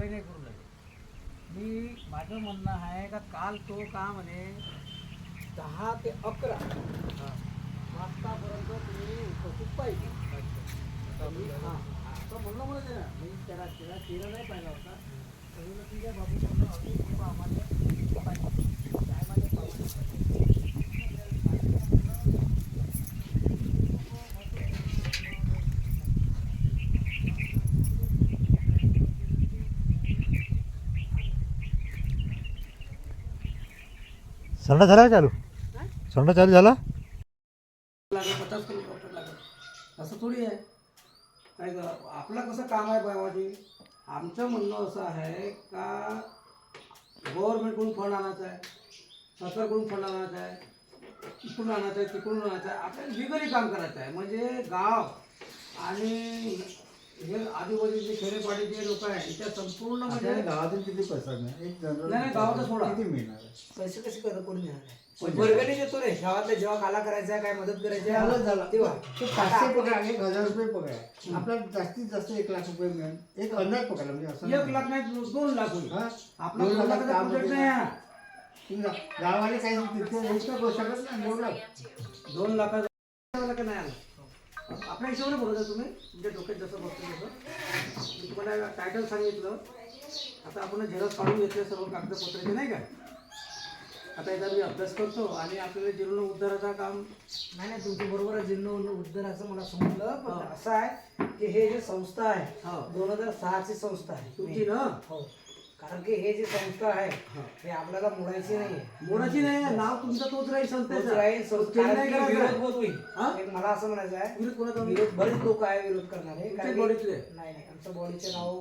काही नाही करू लागले. मी माझं म्हणणं आहे का काल तो का म्हणे 10 ते 11 वाजतापर्यंत तुम्ही उपस्थित पाहिजे. हां असं म्हणलं म्हणत आहे ना. मी त्याला चेहरा नाही पाहिला होता. तर म्हणलं ठीक आहे बाबू, म्हणलं अजून आम्हाला पाहिजे टायमाच्या प्रमाणे संडा झाला का चालू? संडा चालू झाला? लागेल 50 किलोमीटर लागेल असं थोडी आहे. काय आपलं कसं काम आहे बाबाजी. आमचं म्हणणं असं आहे का गव्हर्नमेंटकडून फंड आणायचा आहे, सरकारकडून फंड आणायचा आहे, इकडून आणायचं आहे, तिकडून आणायचं आहे. आपल्याला लिगली काम करायचं आहे. म्हणजे गाव आणि हे आजूबाजूचे खेडेपाडीचे लोक आहे इथे संपूर्ण म्हणजे गावातून किती पैसा नाही एक नाही गावाचा सोडा किती मिळणार आहे? पैसे कसे कोणी मिळणार आहे. वर्गणी देतो रे गावातल्या जेव्हा काला करायचा काय मदत करायची झालं झालं तेव्हा ते 500 पगार 1000 रुपये पगार आहे. आपल्याला जास्तीत जास्त 1 लाख रुपये मिळेल. एक अंदाज पगार म्हणजे असं 1 लाख नाही 2 लाख होईल. हा? आपला 2 2 लाखाचं लाखाचा काम प्रोजेक्ट होतं. नाही हा. गावाले काही तिथे हेच करू शकत नाही 2 लाख 2 लाखाचा आला का नाही आला आपल्या हिशोबाने बोलत आहे तुम्ही तुमच्या डोक्यात जसं बसतं तसं. मी तुम्हाला टायटल सांगितलं. आता आपण झेरॉक्स काढून घेतले सर्व कागदपत्राचे नाही का. आता याचा मी अभ्यास करतो आणि आपल्याला जीर्ण उद्धाराचं काम नाही नाही तुमचं बरोबर आहे. जीर्ण उद्धाराचं मला समजलं. पण असं आहे की हे जे संस्था आहे हो. 2006 ची संस्था आहे तुमची ना हो. कारण की हे जे संस्था आहे हे आपल्याला मोडायची नाही मोडाची नाही नाव तुमचं तोच राहील संस्थेचं. कारण नाही की करायचं. विरोध होत होईल. हा? एक मला असं म्हणायचं आहे विरोध कोणाचा होईल? विरोध बरेच लोक आहे विरोध करणारे. तुमच्या कारण की- बॉडीतले? नाही नाही आमच्या बॉडीचे नाव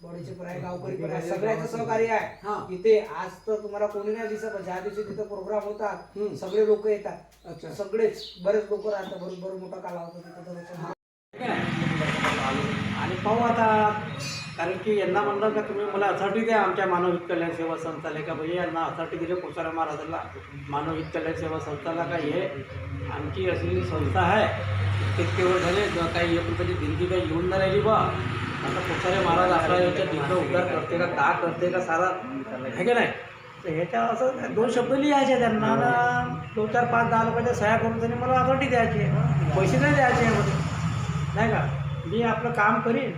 बॉडीचे पण आहे गावकरी पण आहे सगळ्याचं सहकार्य हा. आहे. इथे आज तर तुम्हाला कोणी नाही दिसत पण ज्या दिवशी तिथं प्रोग्राम होतात सगळे लोक येतात. अच्छा. सगळेच बरेच लोक राहतात. बरोबर मोठा काला होता तिथं तर आणि पाहू आता. कारण की यांना म्हणलं का तुम्ही मला अथॉरिटी द्या आमच्या मानव हित कल्याण सेवा संस्थाला का भाई यांना अथॉरिटी दिले कोसारा महाराजाला मानव हित कल्याण सेवा संस्थाला का हे आमची असलेली संस्था आहे इतके वर्ष झाले काही 1 रुपयाची देणगी काही येऊन नाही राहिली बा. आता कोसारे महाराज आश्रयाच्या तिथं उद्धार करते का करते का सारा आहे का नाही. तर ह्याच्या असं 2 शब्द लिहायचे त्यांना 2, 4, 5, 10 लोकांच्या सह्या करून त्यांनी मला अथॉरिटी द्यायची पैसे नाही द्यायचे यामध्ये नाही का. मी आपलं काम करीन.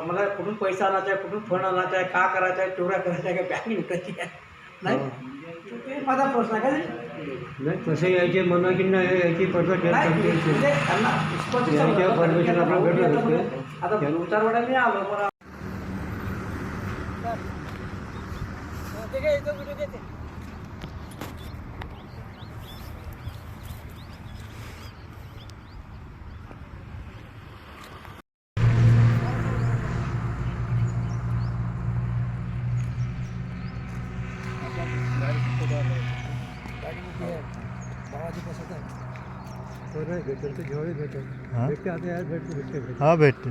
मला कुठून पैसा आणायचा आहे कुठून फंड आणायचा आहे का करायचं आहे चोऱ्या करायच्या आहे का बँक लुटायची आहे नाही. ते माझा प्रश्न आहे का तसे यायचे म्हणा की नाही याची पद्धत म्हणजे त्यांना परमिशन आपण भेटत असते. आता 2-4 वेळा मी आलो मला हा भेटते.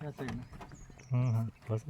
याचं आहे ना बस